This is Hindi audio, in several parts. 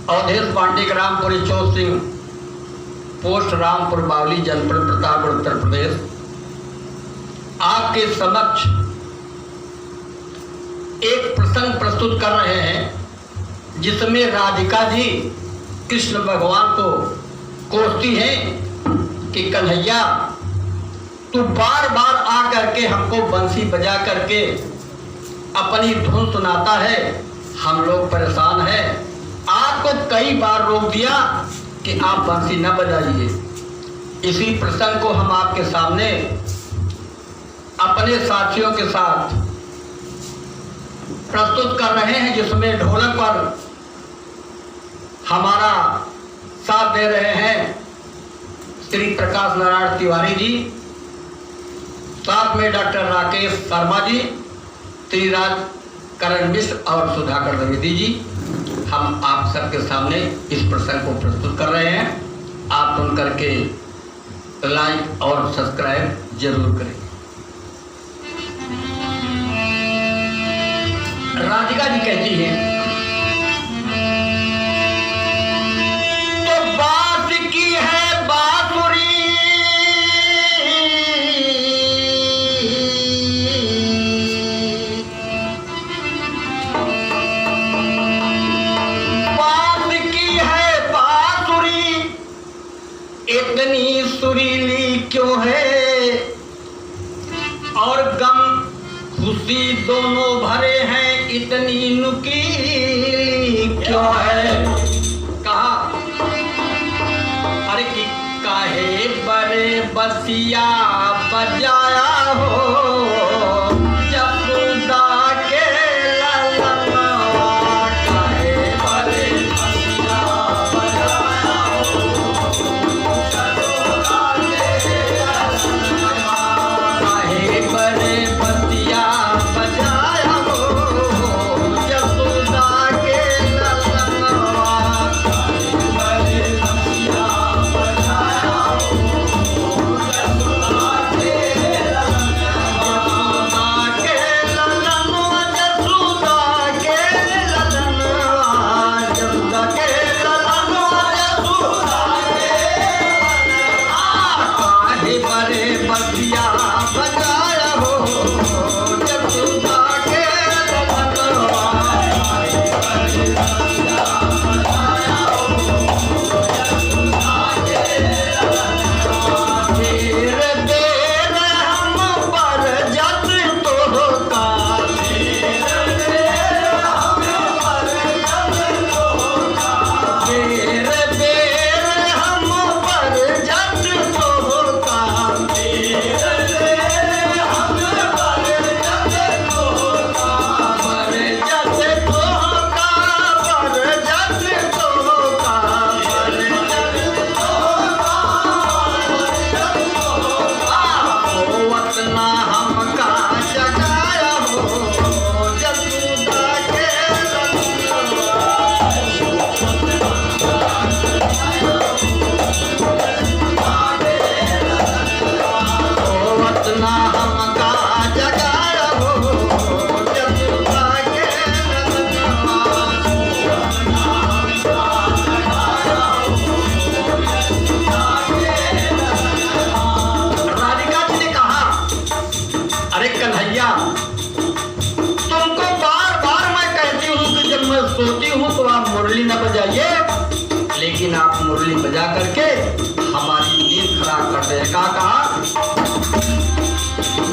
अवधेश पांडे रामपुरी चौथ सिंह, पोस्ट रामपुर बावली, जनपद प्रतापगढ़, उत्तर प्रदेश। आपके समक्ष एक प्रसंग प्रस्तुत कर रहे हैं जिसमें राधिका जी कृष्ण भगवान को कोसती हैं कि कन्हैया तू बार बार आ करके हमको बंसी बजा करके अपनी धुन सुनाता है, हम लोग परेशान हैं। आपको कई बार रोक दिया कि आप बंसी न बजाइए। इसी प्रसंग को हम आपके सामने अपने साथियों के साथ प्रस्तुत कर रहे हैं, जिसमें ढोलक पर हमारा साथ दे रहे हैं श्री प्रकाश नारायण तिवारी जी, साथ में डॉक्टर राकेश शर्मा जी, त्रिराज करण मिश्र और सुधाकर द्विवेदी जी। हम आप सबके सामने इस प्रसंग को प्रस्तुत कर रहे हैं। आप सुन करके लाइक और सब्सक्राइब जरूर करें। राधिका जी कहती है, तो बात की है बांसुरी, बात की है बांसुरी, इतनी सुरीली क्यों है, और गम खुशी दोनों भरे हैं, इतनी नुकीली क्यों है। कहा अरे कि काहे बड़े बसिया बजाया हो, जसुदा के ललनवा, काहे बड़े बसिया बजाया हो, जसुदा के ललनवा, काहे बड़े बसिया बजाया हो, जसुदा के ललनवा, काहे बड़े बसिया बजाया हो, जसुदा के ललनवा, के ललनवा, जसुदा के ललनवा, जसुदा के ललनवा, जसुदा के ललनवा, काहे बड़े बसिया बजाया हो, जसुदा के ललनवा, काहे बड़े बसिया बजाया हो, जसुदा के ललनवा। फिर देर हम पर जत तोहका, फिर देर हम पर जत तोहका, फिर देर हम पर जत तोहका, फिर देर हम पर जत तोहका, पर जत तोहका, पर जत तोहका, पर जत तोहका, होवत ना हमका जगाया हो, जसुदा के ललनवा, होवत ना हमका जगाया हो, जसुदा के ललनवा, होवत ना हमका जगाया हो, जसुदा के ललनवा। राधिका जी ने कहा, अरे कन्हैया तुमको बार बार मैं कहती हूँ कि जब मैं सोती हूँ तो आप मुरली न बजाइए, लेकिन आप मुरली बजा करके हमारी नींद खराब कर दे। कहा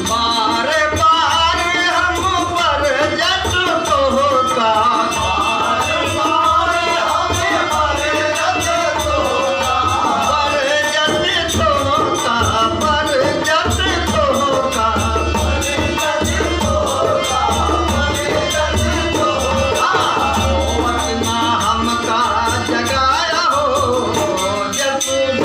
बार बार हम पर जत तोहका, बार बार हम पर जत तोहका, पर जत तोहका, पर जत तोहका, पर जत तोहका, पर जत तोहका, होवत ना हमका जगाया हो, जसुदा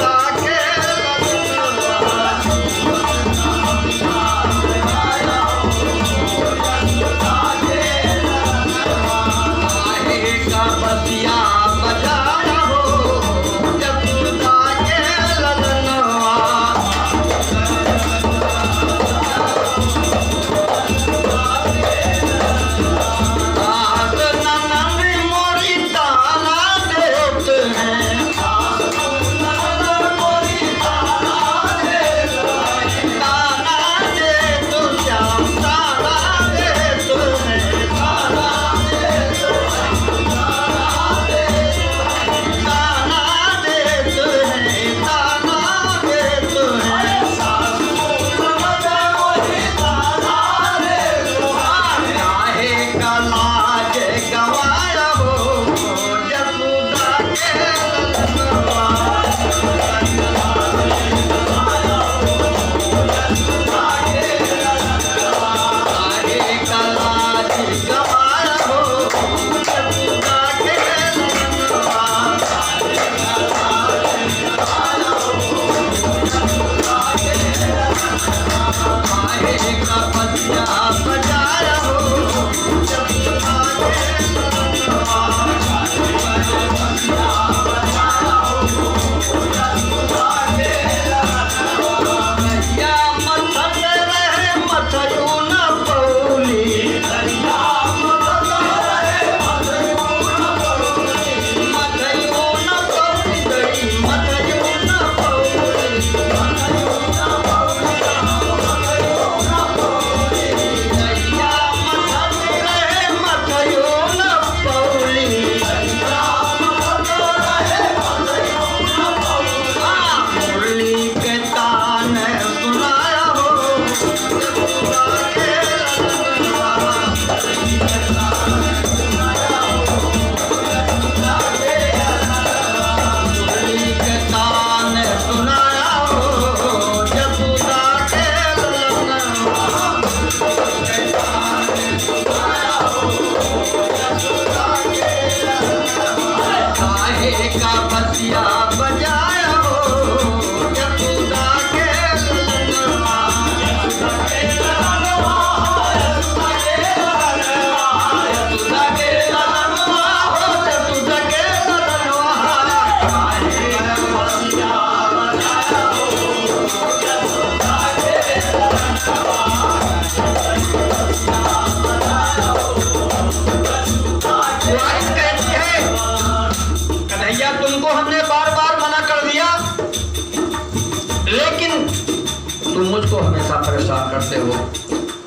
परेशान करते हो।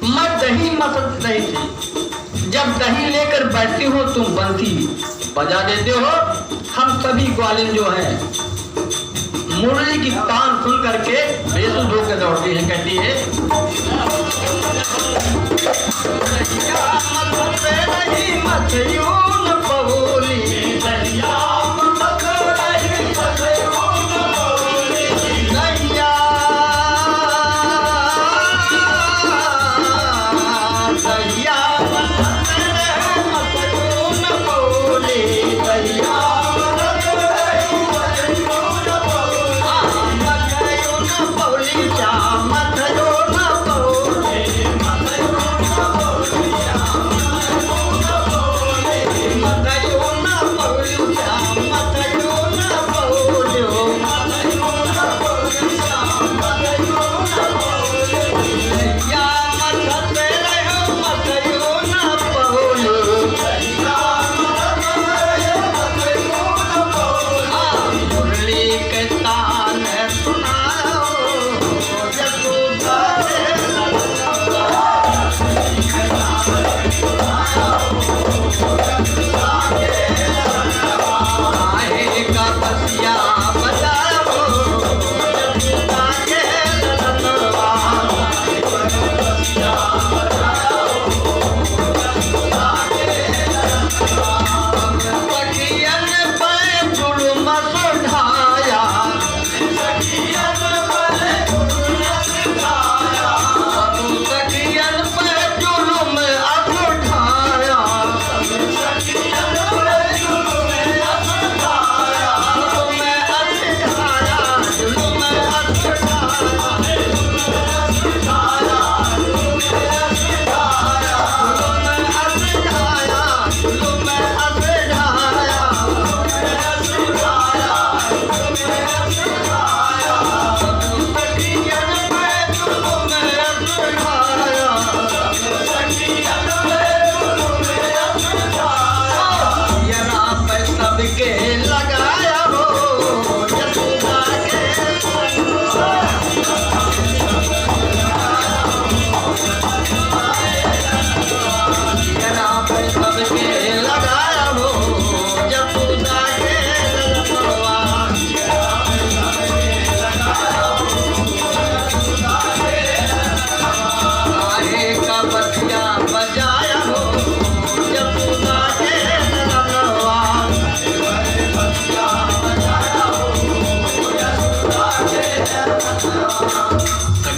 मैं दही मसलती रही थी, जब दही लेकर बैठती हो तुम बंसी बजा देते हो। हम सभी ग्वालिन जो हैं मुरली की तान सुन करके बेसुध होकर दौड़ती है, कहती है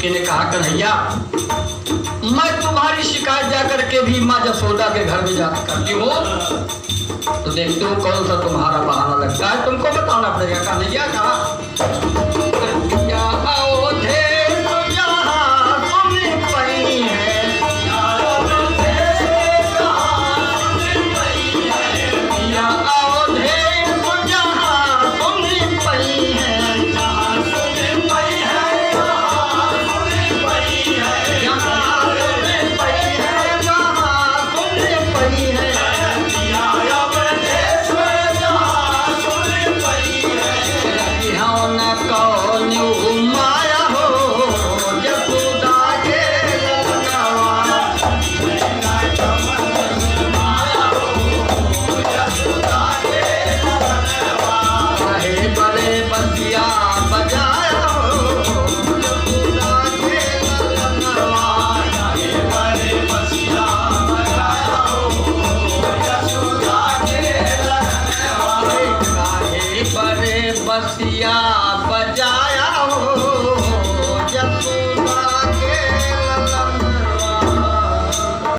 ने कहा कन्हैया मैं तुम्हारी शिकायत जाकर के भी माँ जसोदा के घर में जाकर करती हूँ तो देखते हो कौन सा तुम्हारा बहाना लगता है, तुमको बताना पड़ेगा। कन्हैया कहा